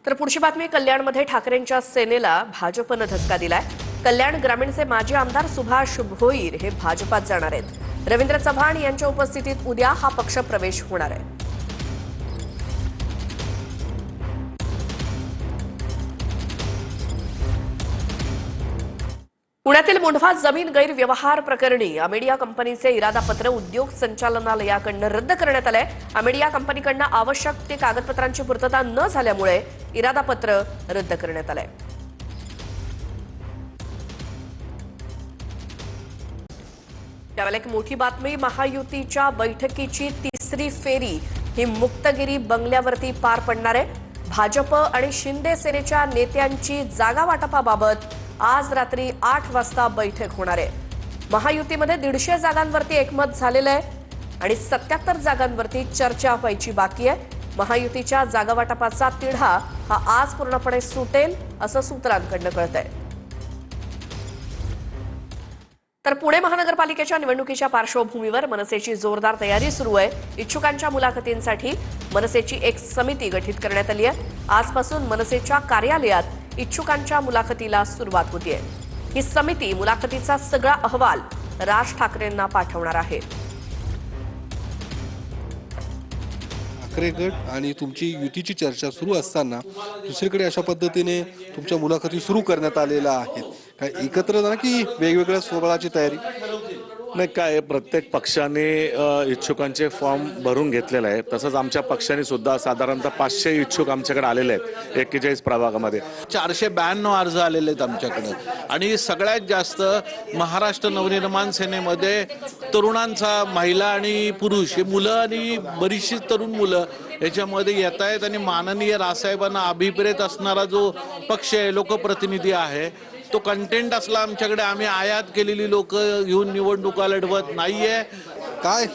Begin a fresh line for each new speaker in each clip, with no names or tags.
तर पुढची बातमी कल्याणमध्ये ठाकरेंच्या सेनेला भाजपनं धक्का दिलाय। कल्याण ग्रामीणचे माजी आमदार सुभाष भोईर हे भाजपात जाणार आहेत। रवींद्र चव्हाण यांच्या उपस्थितीत उद्या हा पक्ष प्रवेश होणार आहे। पुण्यातील मुंढवा जमीन गैरव्यवहार प्रकरणी अमेडिया कंपनीचे इरादापत्र उद्योग संचालनालयाकडून रद्द करण्यात आले। अमेडिया कंपनीकडून आवश्यक ते कागदपत्रांची पूर्तता न झाल्यामुळे इरादापत्र रद्द करण्यात आले। त्यावेळी एक मोठी बातमी, महायुतीच्या बैठकीची तिसरी फेरी ही मुक्तगिरी बंगल्यावरती पार पडणार आहे। भाजप आणि शिंदे सेनेच्या नेत्यांची जागा वाटपाबाबत आज रात्री 8 वाजता बैठक होणार आहे। महायुतीमध्ये 150 जागांवरती एकमत झालेलं आहे आणि 77 जागांवरती चर्चा व्हायची बाकी आहे। महायुतीच्या जागा वाटपाचा तिढा हा आज पूर्णपणे सुटेल असं सूत्रांकडून कळतंय। तर पुणे महानगरपालिकेच्या निवडणुकीच्या पार्श्वभूमीवर मनसेची जोरदार तयारी सुरू आहे। इच्छुकांच्या मुलाखतींसाठी मनसेची एक समिती गठीत करण्यात आली आहे। आजपासून मनसेच्या कार्यालयात इच्छुकांच्या मुलाखतीला सुरुवात होतीये। ही समिती मुलाखतीचा सगळा अहवाल राज ठाकरेंना पाठवणार आहे।
ठाकरे गट आणि तुमची युतीची चर्चा सुरू असताना दुसरीकडे अशा पद्धतीने तुमच्या मुलाखती सुरू करण्यात आलेल्या आहेत। काय एकत्र ना की वेगवेगळ्या सोहळ्याची तयारी?
नाही, काय प्रत्येक पक्षाने इच्छुकांचे फॉर्म भरून घेतलेले आहे। तसंच आमच्या पक्षाने सुद्धा साधारणतः 500 इच्छुक आमच्याकडे आलेले आहेत 41 प्रभागामध्ये।
492 अर्ज आलेले आहेत आमच्याकडे आणि सगळ्यात जास्त महाराष्ट्र नवनिर्माण सेनेमध्ये तरुणांचा, महिला आणि पुरुष हे मुलं आणि बरीचशी तरुण मुलं याच्यामध्ये येत आहेत आणि माननीय राजसाहेबांना अभिप्रेत असणारा जो पक्ष आहे, लोकप्रतिनिधी आहे, तो कंटेंट असला आमच्याकडे। आम्ही आयात केलेली लोक घेऊन निवडणुका लढवत नाहीये।
काय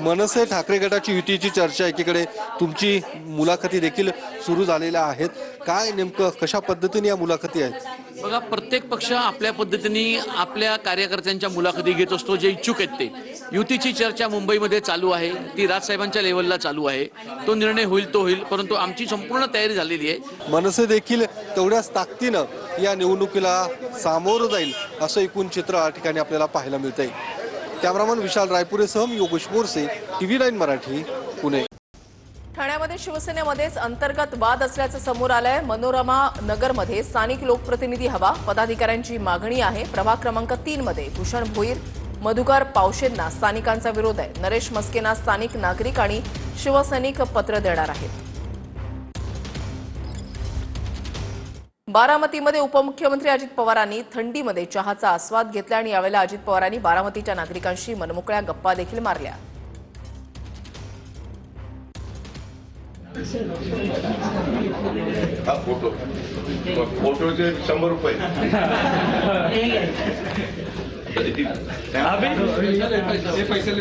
मनसे ठाकरे गटाची युतीची चर्चा एकीकडे, तुमची मुलाखती देखील सुरू झालेल्या आहेत। काय नेमकं कशा पद्धतीने या मुलाखती आहेत?
बघा, प्रत्येक पक्ष आपल्या पद्धतीने आपल्या कार्यकर्त्यांच्या मुलाखती घेत असतो, जे इच्छुक आहेत ते। युतीची चर्चा मुंबईमध्ये चालू आहे, ती राजसाहेबांच्या लेवलला चालू आहे। तो निर्णय होईल तो होईल, परंतु आमची संपूर्ण तयारी झालेली आहे।
मनसे देखील तेवढ्याच ताकदीनं या निवडणुकीला सामोरं जाईल असं एकूण चित्र या ठिकाणी आपल्याला पाहायला मिळतंय। कॅमेरामन विशाल रायपुरेसह मी योगेश मोरसे, TV9 मराठी, पुणे।
ठाण्यामध्ये शिवसेनेमध्येच अंतर्गत वाद असल्याचं समोर आलंय। मनोरमा नगरमध्ये स्थानिक लोकप्रतिनिधी हवा, पदाधिकाऱ्यांची मागणी आहे। प्रभाग क्रमांक 3 मध्ये भूषण भोईर, मधुकर पावशेंना स्थानिकांचा विरोध आहे। नरेश मस्केंना स्थानिक नागरिक आणि शिवसैनिक पत्र देणार आहेत। बारामतीमध्ये उपमुख्यमंत्री अजित पवारांनी थंडीमध्ये चहाचा आस्वाद घेतला आणि यावेळेला अजित पवारांनी बारामतीच्या नागरिकांशी मनमोकळ्या गप्पा देखील मारल्या।
फोटोचे 100 रुपये। पैसे